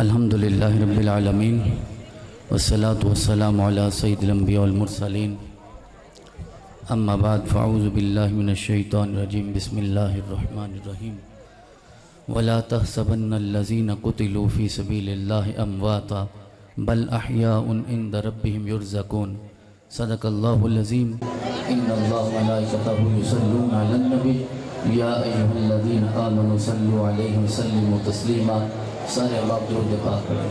الحمدللہ رب العالمین والصلاة والسلام علی سید الانبیاء والمرسلین اما بعد فاعوذ باللہ من الشیطان الرجیم بسم اللہ الرحمن الرحیم ولا تحسبن الذین قتلوا فی سبیل اللہ امواتا بل احیاء عند ربهم یرزقون صدق اللہ العظیم ان اللہ ملائکتہ یصلون علی النبی یا ایہا الذین آمنوا صلوا علیہ وسلموا تسلیما سارے اللہ درود پاک کریں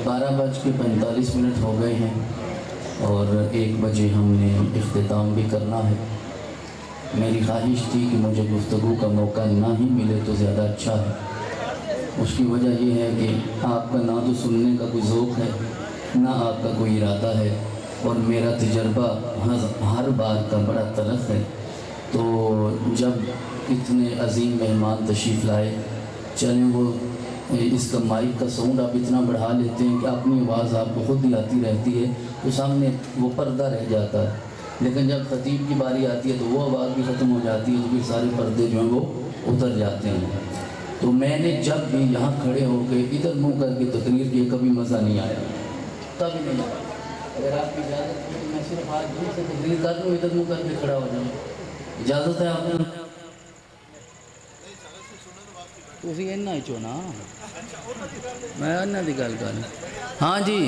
بارہ بج کے 45 منٹ ہو گئے ہیں اور 1 بجے ہم نے اختتام بھی کرنا ہے۔ میری خواہش تھی کہ مجھے گفتگو کا موقع نہ ہی ملے تو زیادہ اچھا ہے۔ اس کی وجہ یہ ہے کہ آپ کا نہ تو سننے کا کوئی ذوق ہے نہ آپ کا کوئی ارادہ ہے، اور میرا تجربہ ہر بار کا بڑا تلخ ہے۔ تو جب اتنے عظیم مہمان تشریف لائے، چلیں وہ اس کا مائک کا ساؤنڈ آپ اتنا بڑھا لیتے ہیں کہ اپنی آواز آپ کو خود ہی آتی رہتی ہے، تو سامنے وہ پردہ رہ جاتا ہے، لیکن جب خطیب کی باری آتی ہے تو وہ آواز بھی ختم ہو جاتی ہے، تو پھر سارے پردے جو ہیں وہ اتر جاتے ہیں۔ تو میں نے جب بھی یہاں کھڑے ہو کے ادھر منہ کر کے تقریر کی کبھی مزہ نہیں آیا، کبھی نہیں آیا۔ اگر آپ کی اجازت ہے تو میں صرف ہاتھ دور سے تقریر کر لوں، ادھر منہ کر کے کھڑا ہو جاؤں، اجازت ہے آپ نے؟ تسی اینا ہی چونا میں انہا دی گل کر ہاں جی،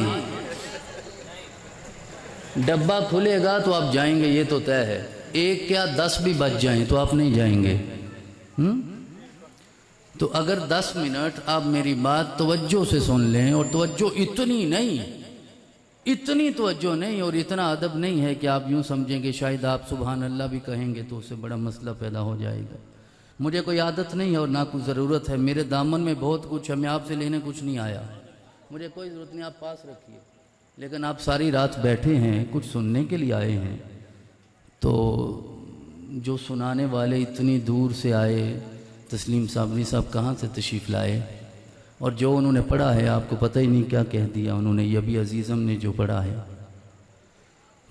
ڈبہ کھلے گا تو آپ جائیں گے، یہ تو طے ہے۔ 1 کیا 10 بھی بچ جائیں تو آپ نہیں جائیں گے۔ تو اگر 10 منٹ آپ میری بات توجہ سے سن لیں، اور توجہ اتنی توجہ نہیں اور اتنا ادب نہیں ہے کہ آپ یوں سمجھیں کہ شاید آپ سبحان اللہ بھی کہیں گے تو اس سے بڑا مسئلہ پیدا ہو جائے گا۔ مجھے کوئی عادت نہیں ہے اور نہ کوئی ضرورت ہے، میرے دامن میں بہت کچھ ہے، میں آپ سے لینے کچھ نہیں آیا، مجھے کوئی ضرورت نہیں، آپ پاس رکھیے۔ لیکن آپ ساری رات بیٹھے ہیں، کچھ سننے کے لیے آئے ہیں، تو جو سنانے والے اتنی دور سے آئے، تسلیم صابری صاحب کہاں سے تشریف لائے، اور جو انہوں نے پڑھا ہے آپ کو پتہ ہی نہیں کیا کہہ دیا انہوں نے، یہ بھی عزیزم نے جو پڑھا ہے،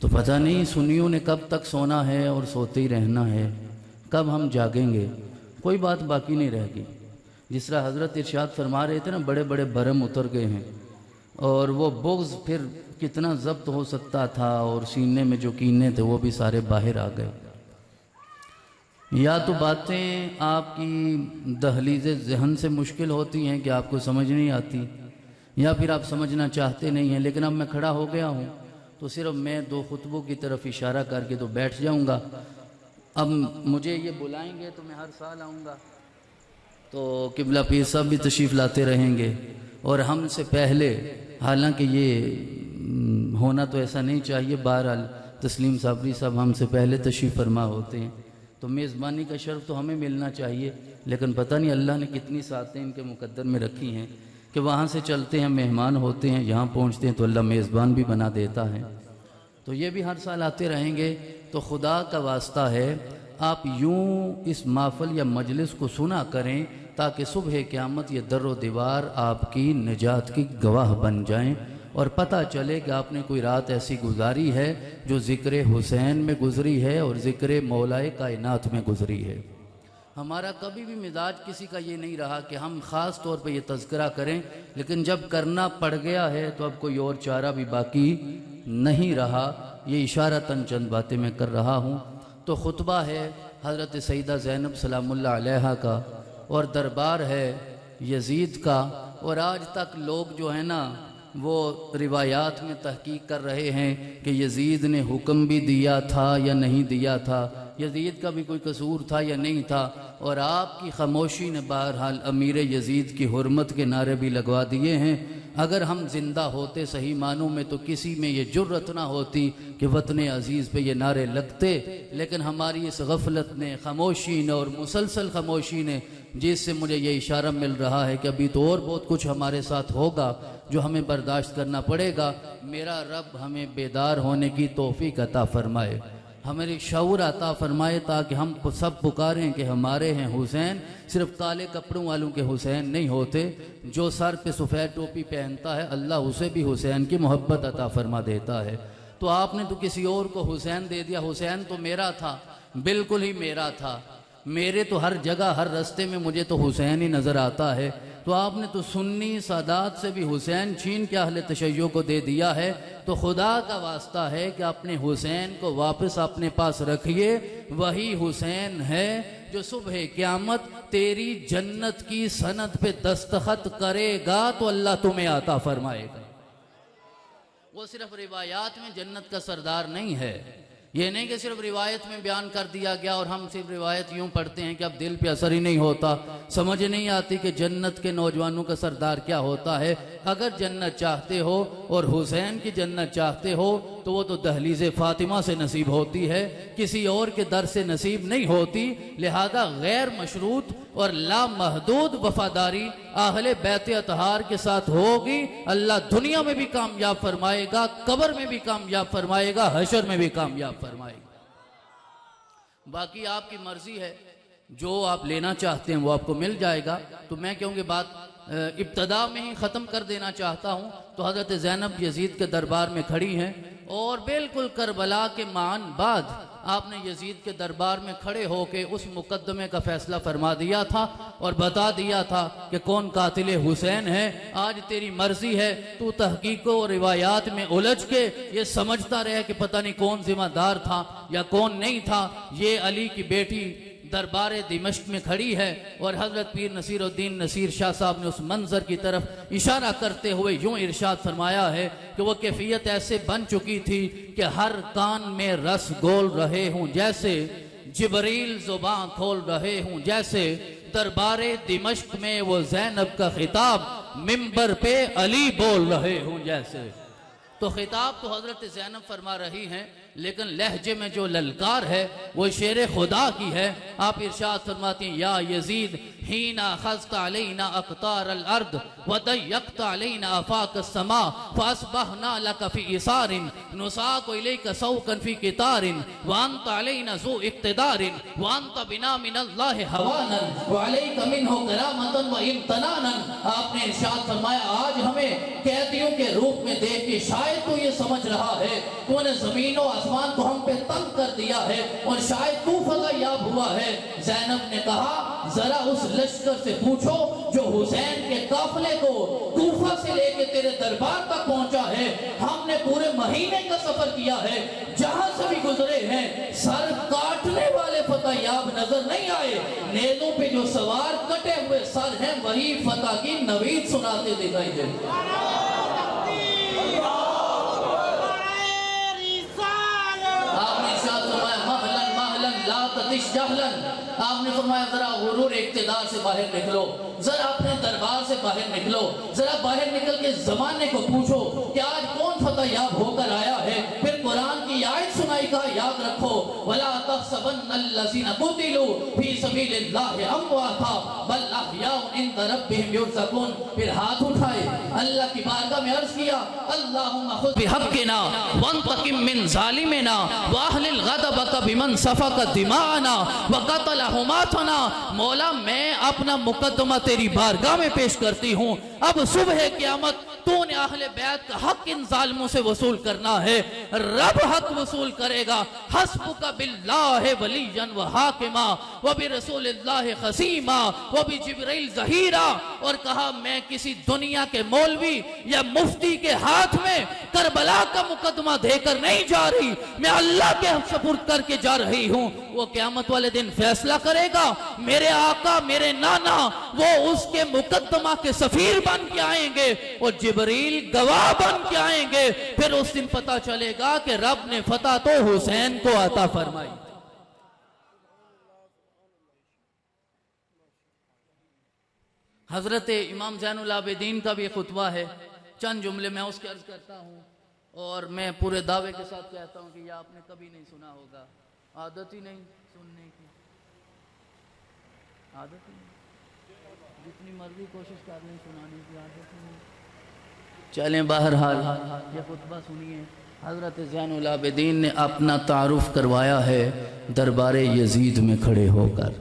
تو پتہ نہیں سنیوں نے کب تک سونا ہے اور سوتے ہی رہنا ہے، کب ہم جاگیں گے، کوئی بات باقی نہیں رہ گئی۔ جس طرح حضرت ارشاد فرما رہے تھے نا، بڑے بڑے بھرم اتر گئے ہیں، اور وہ بغض پھر کتنا ضبط ہو سکتا تھا، اور سینے میں جو کینے تھے وہ بھی سارے باہر آ گئے۔ یا تو باتیں آپ کی دہلیز ذہن سے مشکل ہوتی ہیں کہ آپ کو سمجھ نہیں آتی، یا پھر آپ سمجھنا چاہتے نہیں ہیں، لیکن اب میں کھڑا ہو گیا ہوں تو صرف میں 2 خطبوں کی طرف اشارہ کر کے تو بیٹھ جاؤں گا۔ اب مجھے یہ بلائیں گے تو میں ہر سال آؤں گا، تو قبلہ پیر صاحب بھی تشریف لاتے رہیں گے، اور ہم سے پہلے، حالانکہ یہ ہونا تو ایسا نہیں چاہیے، بہرحال تسلیم صابری صاحب ہم سے پہلے تشریف فرما ہوتے ہیں، تو میزبانی کا شرف تو ہمیں ملنا چاہیے، لیکن پتہ نہیں اللہ نے کتنی ساتیں ان کے مقدر میں رکھی ہیں کہ وہاں سے چلتے ہیں مہمان ہوتے ہیں، یہاں پہنچتے ہیں تو اللہ میزبان بھی بنا دیتا ہے۔ تو یہ بھی ہر سال آتے رہیں گے، تو خدا کا واسطہ ہے آپ یوں اس محفل یا مجلس کو سنا کریں تاکہ صبح قیامت یہ در و دیوار آپ کی نجات کی گواہ بن جائیں، اور پتہ چلے کہ آپ نے کوئی رات ایسی گزاری ہے جو ذکر حسین میں گزری ہے اور ذکر مولائے کائنات میں گزری ہے۔ ہمارا کبھی بھی مزاج کسی کا یہ نہیں رہا کہ ہم خاص طور پہ یہ تذکرہ کریں، لیکن جب کرنا پڑ گیا ہے تو اب کوئی اور چارہ بھی باقی نہیں رہا، یہ اشارتاً چند باتیں میں کر رہا ہوں۔ تو خطبہ ہے حضرت سیدہ زینب سلام اللہ علیہا کا، اور دربار ہے یزید کا، اور آج تک لوگ جو ہیں نا وہ روایات میں تحقیق کر رہے ہیں کہ یزید نے حکم بھی دیا تھا یا نہیں دیا تھا، یزید کا بھی کوئی قصور تھا یا نہیں تھا، اور آپ کی خاموشی نے بہرحال امیر یزید کی حرمت کے نعرے بھی لگوا دیے ہیں۔ اگر ہم زندہ ہوتے صحیح معنوں میں تو کسی میں یہ جرت نہ ہوتی کہ وطن عزیز پہ یہ نعرے لگتے، لیکن ہماری اس غفلت نے، خاموشی نے اور مسلسل خاموشی نے، جس سے مجھے یہ اشارہ مل رہا ہے کہ ابھی تو اور بہت کچھ ہمارے ساتھ ہوگا جو ہمیں برداشت کرنا پڑے گا۔ میرا رب ہمیں بیدار ہونے کی توفیق عطا فرمائے۔ ہمیں شعور عطا فرمائے تاکہ ہم سب پکاریں کہ ہمارے ہیں حسین، صرف کالے کپڑوں والوں کے حسین نہیں ہوتے، جو سر پہ سفید ٹوپی پہنتا ہے اللہ اسے بھی حسین کی محبت عطا فرما دیتا ہے۔ تو آپ نے تو کسی اور کو حسین دے دیا، حسین تو میرا تھا، بالکل ہی میرا تھا، میرے تو ہر جگہ ہر رستے میں مجھے تو حسین ہی نظر آتا ہے، تو آپ نے تو سنی سادات سے بھی حسین چھین کے اہل تشیع کو دے دیا ہے، تو خدا کا واسطہ ہے کہ اپنے حسین کو واپس اپنے پاس رکھیے، وہی حسین ہے جو صبح قیامت تیری جنت کی سند پہ دستخط کرے گا تو اللہ تمہیں عطا فرمائے گا۔ وہ صرف روایات میں جنت کا سردار نہیں ہے، یہ نہیں کہ صرف روایت میں بیان کر دیا گیا اور ہم صرف روایت یوں پڑھتے ہیں کہ اب دل پہ اثر ہی نہیں ہوتا، سمجھ نہیں آتی کہ جنت کے نوجوانوں کا سردار کیا ہوتا ہے۔ اگر جنت چاہتے ہو اور حسین کی جنت چاہتے ہو تو وہ تو دہلیز فاطمہ سے نصیب ہوتی ہے، کسی اور کے در سے نصیب نہیں ہوتی، لہذا غیر مشروط اور لامحدود وفاداری اہل بیت اطہار کے ساتھ ہوگی، اللہ دنیا میں بھی کامیاب فرمائے گا، قبر میں بھی کامیاب فرمائے گا، حشر میں بھی کامیاب فرمائے گا۔ باقی آپ کی مرضی ہے، جو آپ لینا چاہتے ہیں وہ آپ کو مل جائے گا۔ تو میں کہوں گی بات ابتدا میں ہی ختم کر دینا چاہتا ہوں۔ تو حضرت زینب یزید کے دربار میں کھڑی ہیں اور بالکل کربلا کے معان بعد آپ نے یزید کے دربار میں کھڑے ہو کے اس مقدمے کا فیصلہ فرما دیا تھا اور بتا دیا تھا کہ کون قاتل حسین ہے۔ آج تیری مرضی ہے، تو تحقیقوں اور روایات میں الجھ کے یہ سمجھتا رہے کہ پتہ نہیں کون ذمہ دار تھا یا کون نہیں تھا۔ یہ علی کی بیٹی دربار دمشق میں کھڑی ہے اور حضرت پیر نصیر الدین نصیر شاہ صاحب نے اس منظر کی طرف اشارہ کرتے ہوئے یوں ارشاد فرمایا ہے کہ وہ کیفیت ایسے بن چکی تھی کہ ہر کان میں رس گول رہے ہوں جیسے، جبریل زباں کھول رہے ہوں جیسے، دربار دمشق میں وہ زینب کا خطاب منبر پہ علی بول رہے ہوں جیسے۔ تو خطاب تو حضرت زینب فرما رہی ہیں، لیکن لہجے میں جو للکار ہے وہ شیر خدا کی ہے۔ آپ ارشاد فرماتی ہیں یا یزید حین اخذت علینا اقطار الارض وضیقت علینا آفاق السماء فاصبحنا لک فی اثار نساق الیک سوقا فی قطار وانت علینا ذو اقتدار وانت بنا من اللہ حوانا وعلیک منہ کرامتا وامتنانا۔ آپ نے ارشاد فرمایا آج ہمیں قیدیوں کے روپ میں دیکھ کے شاید تو یہ سمجھ رہا ہے تو نے زمین و آسمان کو ہم پہ تنگ کر دیا ہے اور شاید تو فتح یاب ہوا ہے۔ زینب نے کہا ذرا اس لشکر سے پوچھو جو حسین کے قافلے کو کوفہ سے لے کے تیرے دربار تک پہنچا ہے، ہم نے پورے مہینے کا سفر کیا ہے، جہاں سے بھی گزرے ہیں سر کاٹنے والے فتح یاب نظر نہیں آئے، نیزوں پہ جو سوار کٹے ہوئے سر ہیں وہی فتح کی نوید سناتے دکھائی دے۔ آپ نے فرمایا ذرا غرور اقتدار سے باہر نکلو، ذرا اپنے دربار سے باہر نکلو، ذرا باہر نکل کے زمانے کو پوچھو کہ آج کون فتح یاب ہو کر آیا ہے۔ پھر قرآن کی آیت سنائی کہا یاد رکھو وَلَا تَحْسَبَنَّ الَّذِينَ قُتِلُوا فِي سَبِيلِ اللَّهِ أَمْوَاتًا بَلْ أَحْيَاءٌ عِندَ رَبِّهِمْ يُرْزَقُونَ۔ پھر ہاتھ اٹھائے اللہ کی بارگاہ میں عرض کیا اللہم خذ بحقنا وانتقم من ظالمنا واہلل غضبک بمن سفک دماءنا وقتل حماتنا۔ مولا میں اپنا مقدمہ تیری بارگاہ میں پیش کرتی ہوں، اب صبح قیامت تو نے اہل بیت کا حق ان ظالموں سے وصول کرنا ہے، رب حق وصول کرے گا۔ حسبک باللہ ولیا وحاکما وبرسول اللہ خصیما وبجبریل ظہیرا۔ اور کہا میں کسی دنیا کے مولوی یا مفتی کے ہاتھ میں کربلا کا مقدمہ دے کر نہیں جا رہی، میں اللہ کے سپرد کر کے جا رہی ہوں۔ وہ قیامت والے دن فیصلہ کرے گا، میرے آقا میرے نانا وہ اس کے مقدمہ کے سفیر بن کے آئیں گے اور جبریل گواہ بن کے آئیں گے۔ پھر اس دن پتہ چلے گا کہ رب نے فتح تو حسین کو عطا فرمائی۔ حضرت امام زین العابدین کا بھی خطبہ ہے، چند جملے میں اس کے عرض کرتا ہوں اور میں پورے دعوے کے ساتھ کہتا ہوں کہ یہ آپ نے کبھی نہیں سنا ہوگا، عادت ہی نہیں سننے کی، عادت ہی نہیں، جتنی مرضی کوشش کر لیں سنانے کی عادت ہی نہیں۔ چلیں بہرحال یہ خطبہ سنیے حضرت زین العابدین نے اپنا تعارف کروایا ہے دربار یزید میں کھڑے ہو کر.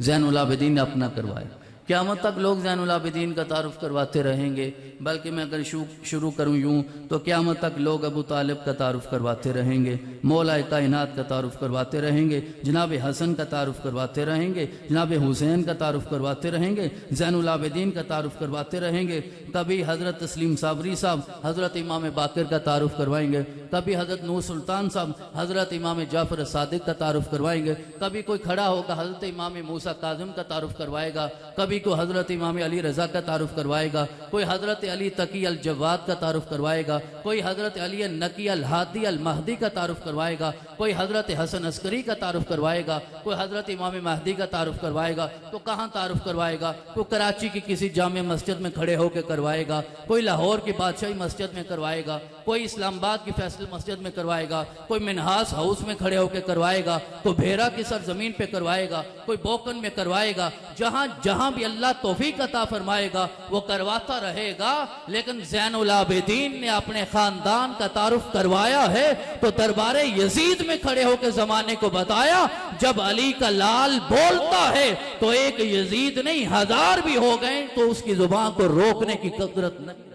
زین العابدین نے اپنا کروایا. قیامت تک لوگ زین العابدین کا تعارف کرواتے رہیں گے، بلکہ میں اگر شروع کروں یوں تو قیامت تک لوگ ابو طالب کا تعارف کرواتے رہیں گے، مولا کائنات کا تعارف کرواتے رہیں گے، جناب حسن کا تعارف کرواتے رہیں گے، جناب حسین کا تعارف کرواتے رہیں گے، زین العابدین کا تعارف کرواتے رہیں گے. کبھی حضرت تسلیم صابری صاحب حضرت امام باقر کا تعارف کروائیں گے، کبھی حضرت نور سلطان صاحب حضرت امام جعفر صادق کا تعارف کروائیں گے، کبھی کوئی کھڑا ہوگا حضرت امام موسیٰ کاظم کا تعارف کروائے گا، کبھی کو حضرت امام علی رضا کا تعارف کروائے گا، کوئی حضرت علی تقی الجواد کا تعارف کروائے گا، کوئی حضرت علی نقی الہادی المہدی کا تعارف کروائے گا، کوئی حضرت حسن عسکری کا تعارف کروائے گا، کوئی حضرت امام مہدی کا تعارف کروائے گا. تو کہاں تعارف کروائے گا؟ کوئی کراچی کی کسی جامع مسجد میں کھڑے ہو کے کروائے گا، کوئی لاہور کی بادشاہی مسجد میں کروائے گا، کوئی اسلام آباد کی فیصل مسجد میں کروائے گا، کوئی منہاس ہاؤس میں کھڑے ہو کے کروائے گا، کوئی بھیرا کی سرزمین پہ کروائے گا، کوئی بوکن میں کروائے گا. جہاں بھی اللہ توفیق عطا فرمائے گا وہ کرواتا رہے گا. لیکن زین العابدین نے اپنے خاندان کا تعارف کروایا ہے تو دربار یزید میں کھڑے ہو کے زمانے کو بتایا جب علی کا لال بولتا ہے تو ایک یزید نہیں 1000 بھی ہو گئے تو اس کی زبان کو روکنے کی قدرت نہیں.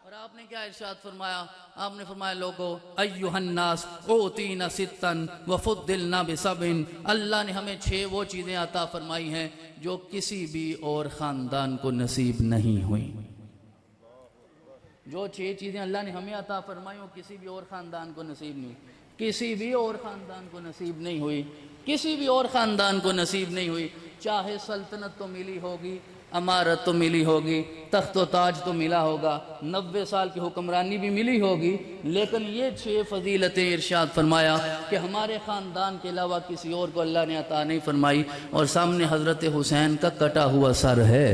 اور آپ نے کیا ارشاد فرمایا؟ آپ نے فرمایا لوگو ایوہ الناس اوتینا ستن وفضلنا بسبن. اللہ نے ہمیں 6 وہ چیزیں عطا فرمائی ہیں جو کسی بھی اور خاندان کو نصیب نہیں ہوئی. جو 6 چیزیں اللہ نے ہمیں عطا فرمائی وہ کسی بھی اور خاندان کو نصیب نہیں ہوئی. کسی بھی اور خاندان کو نصیب نہیں ہوئی. کسی بھی اور خاندان کو نصیب نہیں ہوئی. چاہے سلطنت تو ملی ہوگی، امارت تو ملی ہوگی، تخت و تاج تو ملا ہوگا، 90 سال کی حکمرانی بھی ملی ہوگی، لیکن یہ 6 فضیلتیں ارشاد فرمایا کہ ہمارے خاندان کے علاوہ کسی اور کو اللہ نے عطا نہیں فرمائی. اور سامنے حضرت حسین کا کٹا ہوا سر ہے،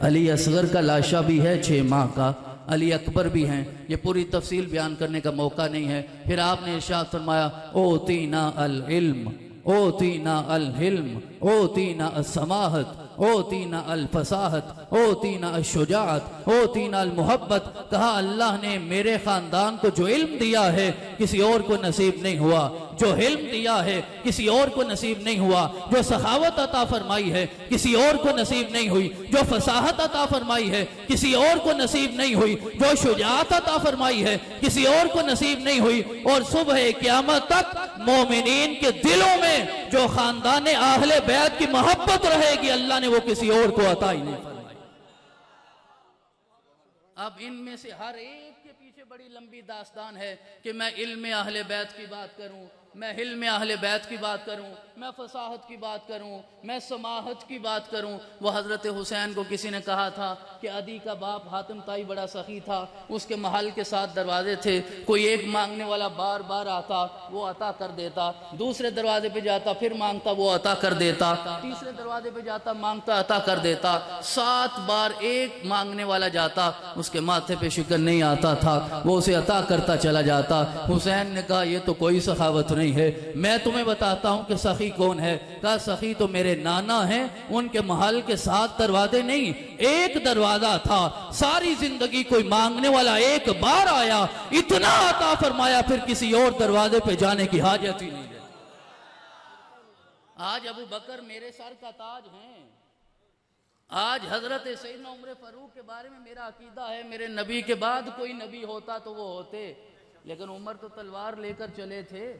علی اصغر کا لاشا بھی ہے 6 ماہ کا، علی اکبر بھی ہیں. یہ پوری تفصیل بیان کرنے کا موقع نہیں ہے. پھر آپ نے ارشاد فرمایا اوتینا العلم، اوتینا الحلم، اوتینا السماحت، اوتینا الفصاحت، اوتینا الشجاعت، اوتینا المحبت. کہا اللہ نے میرے خاندان کو جو علم دیا ہے کسی اور کو نصیب نہیں ہوا، جو علم دیا ہے کسی اور کو نصیب نہیں ہوا، جو سخاوت عطا فرمائی ہے کسی اور کو نصیب نہیں ہوئی، جو فصاحت عطا فرمائی ہے کسی اور کو نصیب نہیں ہوئی، جو شجاعت عطا فرمائی ہے کسی اور کو نصیب نہیں ہوئی. اور صبح قیامت تک مومنین کے دلوں میں جو خاندان اہل بیت کی محبت رہے گی اللہ نے وہ کسی اور کو عطا ہی نہیں فرمائی. اب ان میں سے ہر ایک کے پیچھے بڑی لمبی داستان ہے کہ میں علم اہل بیت کی بات کروں، میں حلم اہل بیت کی بات کروں، میں فصاحت کی بات کروں، میں سماحت کی بات کروں. وہ حضرت حسین کو کسی نے کہا تھا کہ عدی کا باپ حاتم طائی بڑا سخی تھا، اس کے محل کے 7 دروازے تھے، کوئی ایک مانگنے والا بار بار آتا وہ عطا کر دیتا، دوسرے دروازے پہ جاتا پھر مانگتا وہ عطا کر دیتا، تیسرے دروازے پہ جاتا مانگتا عطا کر دیتا. 7 بار ایک مانگنے والا جاتا، اس کے ماتھے پہ شکر نہیں آتا تھا، وہ اسے عطا کرتا چلا جاتا. حسین نے کہا یہ تو کوئی سخاوت نہیں ہے، میں تمہیں بتاتا ہوں کہ سخی کون ہے. کہا سخی تو میرے نانا ہیں، ان کے محل کے 7 دروازے نہیں، ایک دروازہ تھا، ساری زندگی کوئی مانگنے والا ایک بار آیا، اتنا عطا فرمایا پھر کسی اور دروازے پہ جانے کی حاجت ہی نہیں. آج ابو بکر میرے سر کا تاج ہیں. آج حضرت سیدنا عمر فاروق کے بارے میں میرا عقیدہ ہے میرے نبی کے بعد کوئی نبی ہوتا تو وہ ہوتے، لیکن عمر تو تلوار لے کر چلے تھے،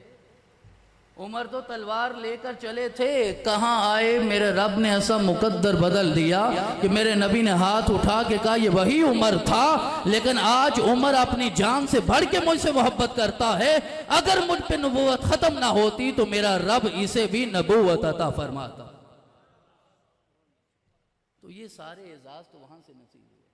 عمر تو تلوار لے کر چلے تھے. کہاں آئے میرے رب نے ایسا مقدر بدل دیا کہ میرے نبی نے ہاتھ اٹھا کے کہا یہ وہی عمر تھا، لیکن آج عمر اپنی جان سے بڑھ کے مجھ سے محبت کرتا ہے. اگر مجھ پہ نبوت ختم نہ ہوتی تو میرا رب اسے بھی نبوت عطا فرماتا. تو یہ سارے اعزاز تو وہاں سے نصیب ہوئے.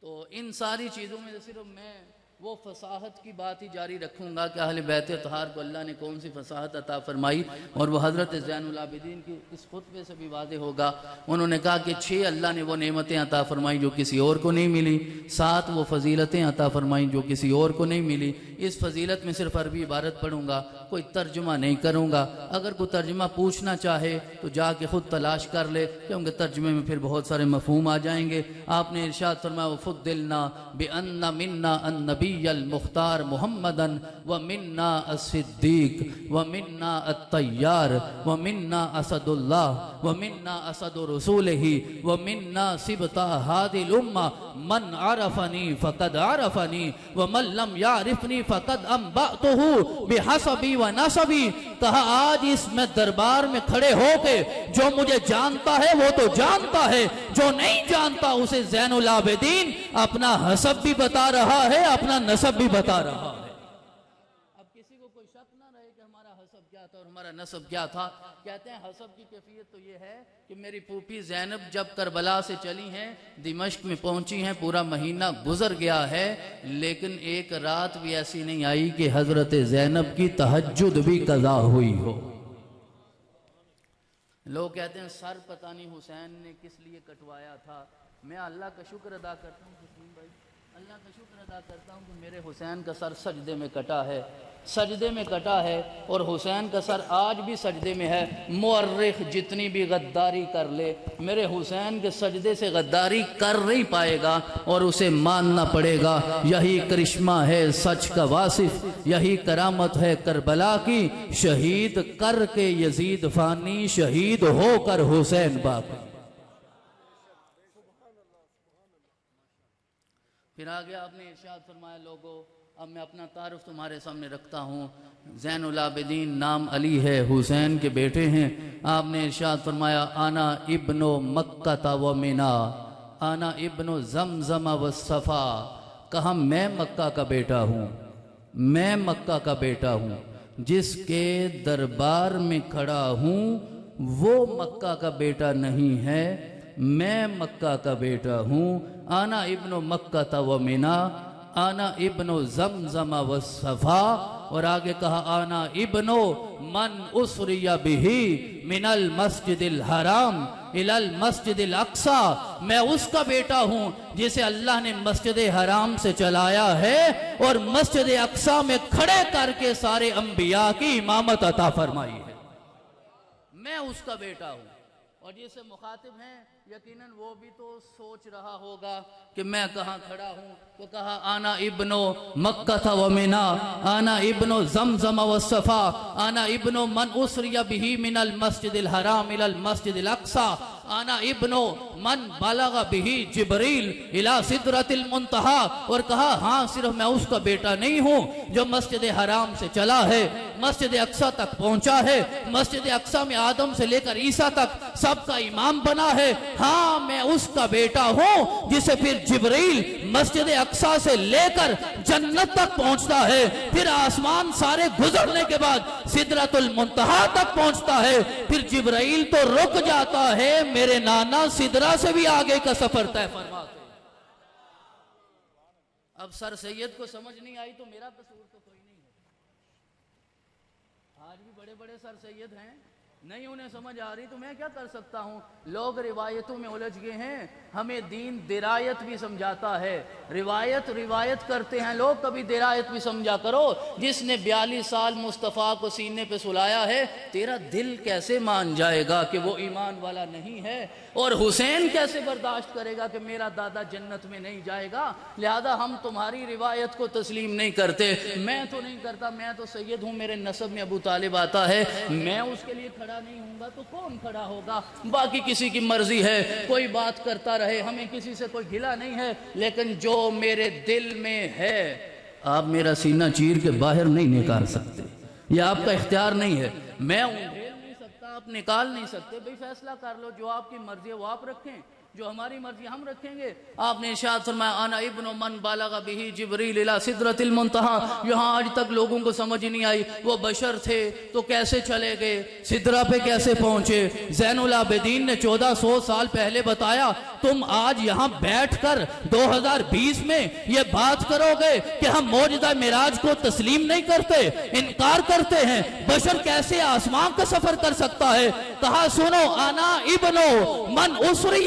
تو ان ساری چیزوں میں صرف میں وہ فصاحت کی بات ہی جاری رکھوں گا کہ اہل بیت اطہار کو اللہ نے کون سی فصاحت عطا فرمائی، اور وہ حضرت زین العابدین کی اس خطبے سے بھی واضح ہوگا. انہوں نے کہا کہ 6 اللہ نے وہ نعمتیں عطا فرمائی جو کسی اور کو نہیں ملی، 7 وہ فضیلتیں عطا فرمائیں جو کسی اور کو نہیں ملی. اس فضیلت میں صرف عربی عبارت پڑھوں گا. کوئی ترجمہ نہیں کروں گا. اگر کوئی ترجمہ پوچھنا چاہے تو جا کے خود تلاش کر لے، کیونکہ ترجمے میں پھر بہت سارے مفہوم آ جائیں گے. آپ نے ارشاد فرمایا وَفُضِّلْنَا بِأَنَّ مِنَّا النَّبِيَّ الْمُخْتَارَ مُحَمَّدًا وَمِنَّا الصِّدِّيقُ وَمِنَّا الطَّيَّارُ وَمِنَّا أَسَدُ اللَّهِ وَمِنَّا أَسَدُ رَسُولِهِ وَمِنَّا سِبْطَ هَذِهِ الْأُمَّةِ مَنْ عَرَفَنِي فَقَدْ عَرَفَنِي وَمَنْ لَمْ يَعْرِفْنِي فَقَدْ أَنْبَأْتُهُ بِحَسَبِي وَنَسَبِي. کہا آج اس میں دربار میں کھڑے ہو کے جو مجھے جانتا ہے وہ تو جانتا ہے، جو نہیں جانتا اسے زین العابدین اپنا حسب بھی بتا رہا ہے، اپنا نسب بھی بتا رہا ہے. اب کسی کو کوئی شک نہ رہے کہ ہمارا حسب کیا تھا اور ہمارا نسب کیا تھا. کہتے ہیں حسب کی کیفیت تو یہ ہے کہ میری پھوپھی زینب جب کربلا سے چلی ہیں، دمشق میں پہنچی ہیں، پورا مہینہ گزر گیا ہے، لیکن ایک رات بھی ایسی نہیں آئی کہ حضرت زینب کی تہجد بھی قضا ہوئی ہو. لوگ کہتے ہیں سر پتہ نہیں حسین نے کس لیے کٹوایا تھا. میں اللہ کا شکر ادا کرتا ہوں حسین بھائی، اللہ کا شکر ادا کرتا ہوں کہ میرے حسین کا سر سجدے میں کٹا ہے، سجدے میں کٹا ہے، اور حسین کا سر آج بھی سجدے میں ہے. مورخ جتنی بھی غداری کر لے، میرے حسین کے سجدے سے غداری کر نہیں پائے گا اور اسے ماننا پڑے گا. یہی کرشمہ ہے سچ کا واصف، یہی کرامت ہے کربلا کی، شہید کر کے یزید فانی، شہید ہو کر حسین باقی. پھر آگے آپ نے ارشاد فرمایا لوگو اب میں اپنا تعارف تمہارے سامنے رکھتا ہوں. زین العابدین نام علی ہے، حسین کے بیٹے ہیں. آپ نے ارشاد فرمایا انا ابن مکہ و منا، انا ابن زمزم و صفا. کہا میں مکہ کا بیٹا ہوں، میں مکہ کا بیٹا ہوں. جس کے دربار میں کھڑا ہوں وہ مکہ کا بیٹا نہیں ہے، میں مکہ کا بیٹا ہوں. آنا ابن مکہ و منا، آنا ابن زمزم و صفا. اور آگے کہا آنا ابن من اسری بہ من المسجد الحرام الی المسجد الاقصی. میں اس کا بیٹا ہوں جسے اللہ نے مسجد حرام سے چلایا ہے اور مسجد اقصی میں کھڑے کر کے سارے انبیاء کی امامت عطا فرمائی ہے. میں اس کا بیٹا ہوں. اور جسے مخاطب ہیں یقیناً وہ بھی تو سوچ رہا ہوگا کہ میں کہاں کھڑا ہوں. تو کہا آنا ابن مکہ و منا، آنا ابن زمزم و صفا، آنا ابن من اسری بہ من المسجد الحرام الی المسجد الاقصی، آنا ابن من بلغ بہ جبریل الی سدرۃ المنتہا. اور کہا ہاں صرف میں اس کا بیٹا نہیں ہوں جو مسجد حرام سے چلا ہے، مسجد اقصی تک پہنچا ہے، مسجد اقصی میں آدم سے لے کر عیسیٰ تک سب کا امام بنا ہے. ہاں میں اس کا بیٹا ہوں جسے پھر جبریل مسجد اقصی سے لے کر جنت تک پہنچتا ہے، پھر آسمان سارے گزرنے کے بعد سدرۃ المنتہا تک پہنچتا ہے، پھر جبرائیل تو رک جاتا ہے، میرے نانا سدرہ سے بھی آگے کا سفر طے فرماتے. اب سر سید کو سمجھ نہیں آئی تو میرا قصور تو کوئی نہیں ہے. آج بھی بڑے بڑے سر سید ہیں، نہیں انہیں سمجھ آ رہی تو میں کیا کر سکتا ہوں. لوگ روایتوں میں الجھ گئے ہیں. ہمیں دین درایت بھی سمجھاتا ہے، روایت کرتے ہیں لوگ، کبھی درایت بھی سمجھا کرو. جس نے 42 سال مصطفیٰ کو سینے پہ سلایا ہے، تیرا دل کیسے مان جائے گا کہ وہ ایمان والا نہیں ہے؟ اور حسین کیسے برداشت کرے گا کہ میرا دادا جنت میں نہیں جائے گا؟ لہذا ہم تمہاری روایت کو تسلیم نہیں کرتے. میں تو نہیں کرتا، میں تو سید ہوں، میرے نسب میں ابو طالب آتا ہے. میں اس کے لیے کھڑا نہیں ہوں گا تو کون کھڑا ہوگا؟ باقی کسی کی مرضی ہے، کوئی بات کرتا رہے، ہمیں کسی سے کوئی گھلا نہیں ہے. لیکن جو میرے دل میں ہے آپ میرا سینہ چیر کے باہر نہیں نکال سکتے، یہ آپ کا اختیار نہیں ہے. میں انگھیل نہیں سکتا، آپ نکال نہیں سکتے. بھئی فیصلہ کر لو، جو آپ کی مرضی ہے وہ آپ رکھیں، جو ہماری مرضی ہم رکھیں گے. آپ نے ارشاد فرمایا انا ابن من بالغ بہ جبریل الی سدرۃ المنتہا. یہاں آج تک لوگوں کو سمجھ نہیں آئی وہ بشر تھے تو کیسے چلے گئے، سدرہ پہ کیسے پہنچے. زین العابدین نے 1400 سال پہلے بتایا. تم آج یہاں بیٹھ کر 2020 میں یہ بات کرو گے کہ ہم معجزہ معراج کو تسلیم نہیں کرتے، انکار کرتے ہیں. بشر کیسے آسمان کا سفر کر سکتا ہے؟ کہا سنو انا ابن من اسری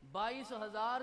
22,000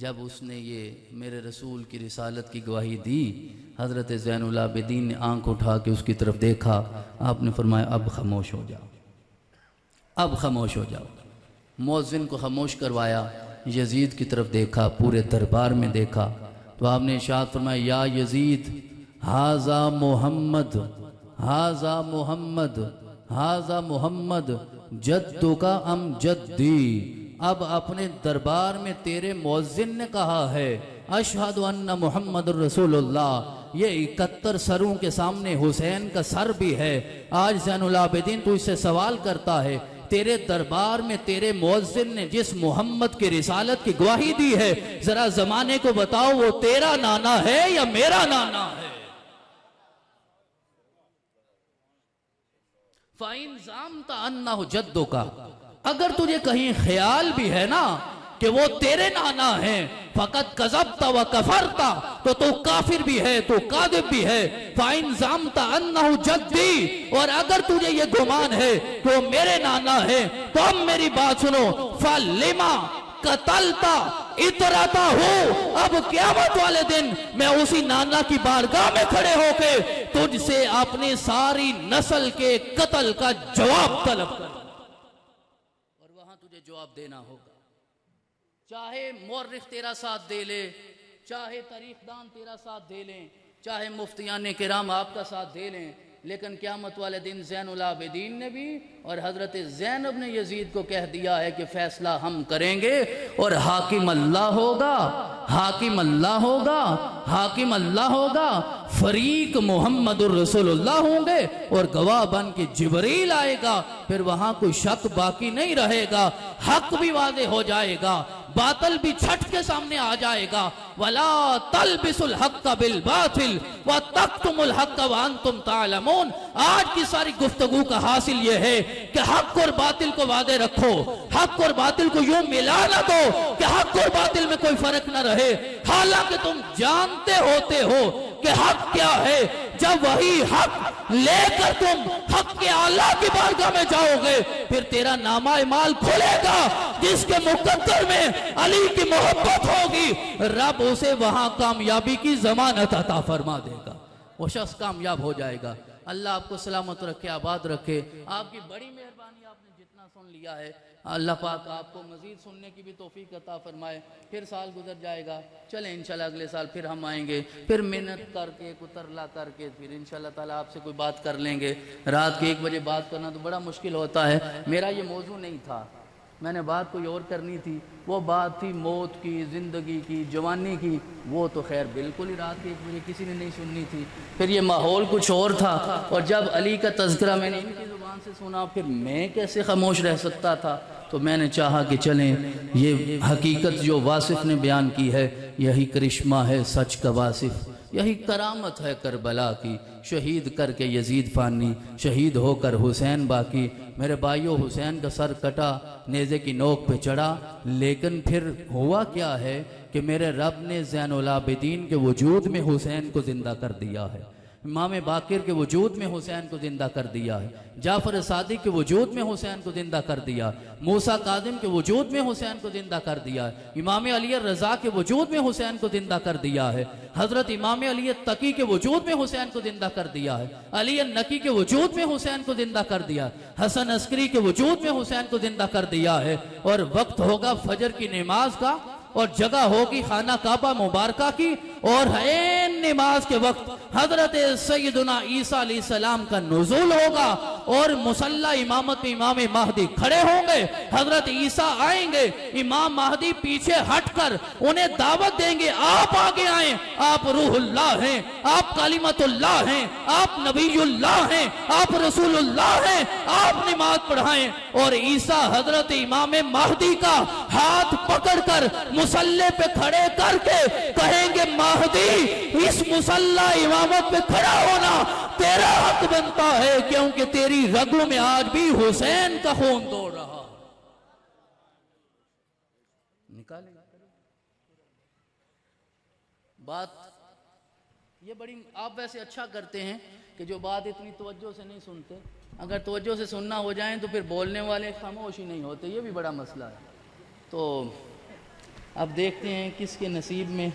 جب اس نے یہ میرے رسول کی رسالت کی گواہی دی، حضرت زین العابدین نے آنکھ اٹھا کے اس کی طرف دیکھا، آپ نے فرمایا اب خاموش ہو جاؤ، اب خاموش ہو جاؤ۔ مؤذن کو خاموش کروایا، یزید کی طرف دیکھا، پورے دربار میں دیکھا تو آپ نے ارشاد فرمایا یا یزید ھذا محمد، ھذا محمد، ھذا محمد جدک ام جدی۔ اب اپنے دربار میں تیرے مؤذن نے کہا ہے اشہد ان محمد الرسول اللہ، یہ 71 سروں کے سامنے حسین کا سر بھی ہے۔ آج زین العابدین تو اس سے سوال کرتا ہے، تیرے دربار میں تیرے مؤذن نے جس محمد کی رسالت کی گواہی دی ہے، ذرا زمانے کو بتاؤ وہ تیرا نانا ہے یا میرا نانا ہے؟ فَإِنْ زَعَمْتَ أَنَّهُ جَدُّكَ، اگر تجھے کہیں خیال بھی ہے نا کہ وہ تیرے نانا ہیں، فقط کذبت و کفرت، تو کافر بھی ہے، تو کاذب بھی ہے۔ فَإِنْ زَعَمْتَ أَنَّهُ جَدِّي، اور اگر تجھے یہ گمان ہے کہ وہ میرے نانا ہے تو اب میری بات سنو، فَلِمَا قَتَلْتَ اِطْرَتَهُ، اب قیامت والے دن میں اسی نانا کی بارگاہ میں کھڑے ہو کے تجھ سے اپنی ساری نسل کے قتل کا جواب طلب کر، اور وہاں تجھے جواب دینا ہوگا۔ چاہے مورخ تیرا ساتھ دے لے، چاہے تاریخ دان تیرا ساتھ دے لیں، چاہے مفتیان کرام آپ کا ساتھ دے لیں، لیکن قیامت والے دن زین العابدین نے بھی اور حضرت زینب نے یزید کو کہہ دیا ہے کہ فیصلہ ہم کریں گے اور حاکم اللہ ہوگا، حاکم اللہ ہوگا، حاکم اللہ ہوگا، فریق محمد الرسول اللہ ہوں گے اور گواہ بن کے جبریل آئے گا، پھر وہاں کوئی شک باقی نہیں رہے گا، حق بھی واضح ہو جائے گا، باطل بھی چھٹ کے سامنے آ جائے گا۔ وَلَا تَلْبِسُ الْحَقَّ بِالْبَاطِلِ وَتَكْتُمُ الْحَقَّ وَأَنْتُمْ تَعْلَمُونَ۔ آج کی ساری گفتگو کا حاصل یہ ہے کہ حق اور باطل کو واضح رکھو، حق اور باطل کو یوں ملا نہ دو کہ حق اور باطل میں کوئی فرق نہ رہے، حالانکہ تم جانتے ہوتے ہو کہ حق کیا ہے۔ جب وہی حق لے کر تم حق کے اعلیٰ کی بارگاہ میں جاؤ گے، پھر تیرا نامہ اعمال کھلے گا، جس کے مقدر میں علی کی محبت ہوگی، رب اسے وہاں کامیابی کی ضمانت عطا فرما دے گا، وہ شخص کامیاب ہو جائے گا۔ اللہ آپ کو سلامت رکھے، آباد رکھے۔ آپ کی بڑی مہربانی، آپ نے جتنا سن لیا ہے، اللہ پاک آپ کو مزید سننے کی بھی توفیق عطا فرمائے۔ پھر سال گزر جائے گا، چلیں انشاءاللہ اگلے سال پھر ہم آئیں گے، پھر محنت کر کے کترلا کر کے پھر انشاءاللہ تعالیٰ آپ سے کوئی بات کر لیں گے۔ رات کے 1 بجے بات کرنا تو بڑا مشکل ہوتا ہے، میرا یہ موضوع نہیں تھا، میں نے بات کوئی اور کرنی تھی، وہ بات تھی موت کی، زندگی کی، جوانی کی، وہ تو خیر بالکل ہی رات کے 1 بجے کسی نے نہیں سننی تھی۔ پھر یہ ماحول کچھ اور تھا، اور جب علی کا تذکرہ میں نے ان کی زبان سے سنا، پھر میں کیسے خاموش رہ سکتا تھا، تو میں نے چاہا کہ چلیں یہ حقیقت جو واصف نے بیان کی ہے، یہی کرشمہ ہے سچ کا واصف، یہی کرامت ہے کربلا کی، شہید کر کے یزید فانی، شہید ہو کر حسین باقی۔ میرے بھائیو، حسین کا سر کٹا، نیزے کی نوک پہ چڑھا، لیکن پھر ہوا کیا ہے کہ میرے رب نے زین العابدین کے وجود میں حسین کو زندہ کر دیا ہے، امام باقر کے وجود میں حسین کو زندہ کر دیا ہے، جعفر صادق کے وجود میں حسین کو زندہ کر دیا، موسیٰ کاظم کے وجود میں حسین کو زندہ کر دیا ہے، امام علی رضا کے وجود میں حسین کو زندہ کر دیا ہے، حضرت امام علی تقی کے وجود میں حسین کو زندہ کر دیا ہے، علی النقی کے وجود میں حسین کو زندہ کر دیا، حسن عسکری کے وجود میں حسین کو زندہ کر دیا ہے۔ اور وقت ہوگا فجر کی نماز کا، اور جگہ ہوگی خانہ کعبہ مبارکہ کی، اور عین نماز کے وقت حضرت سیدنا عیسیٰ علیہ السلام کا نزول ہوگا، اور مصلی امامت میں امام مہدی کھڑے ہوں گے، حضرت عیسیٰ آئیں گے، امام مہدی پیچھے ہٹ کر انہیں دعوت دیں گے، آپ آگے آئیں، آپ روح اللہ ہیں، آپ کلمت اللہ ہیں، آپ نبی اللہ ہیں، آپ رسول اللہ ہیں، آپ نماز پڑھائیں۔ اور عیسیٰ حضرت امام مہدی کا ہاتھ پکڑ کر مصلی پہ کھڑے کر کے کہیں گے، مہدی اس مصلی امامت پہ کھڑا ہونا تیرا حق بنتا ہے، کیونکہ تیری رگوں میں آج بھی حسین کا خون دوڑ رہا۔ نکالیں بات یہ بڑی، آپ ویسے اچھا کرتے ہیں کہ جو بات اتنی توجہ سے نہیں سنتے، اگر توجہ سے سننا ہو جائیں تو پھر بولنے والے خاموش ہی نہیں ہوتے، یہ بھی بڑا مسئلہ ہے۔ تو اب دیکھتے ہیں کس کے نصیب میں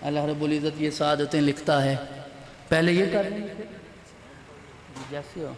اللہ رب العزت یہ سعادتیں لکھتا ہے. پہلے یہ کر لیں گے جیسے ہو.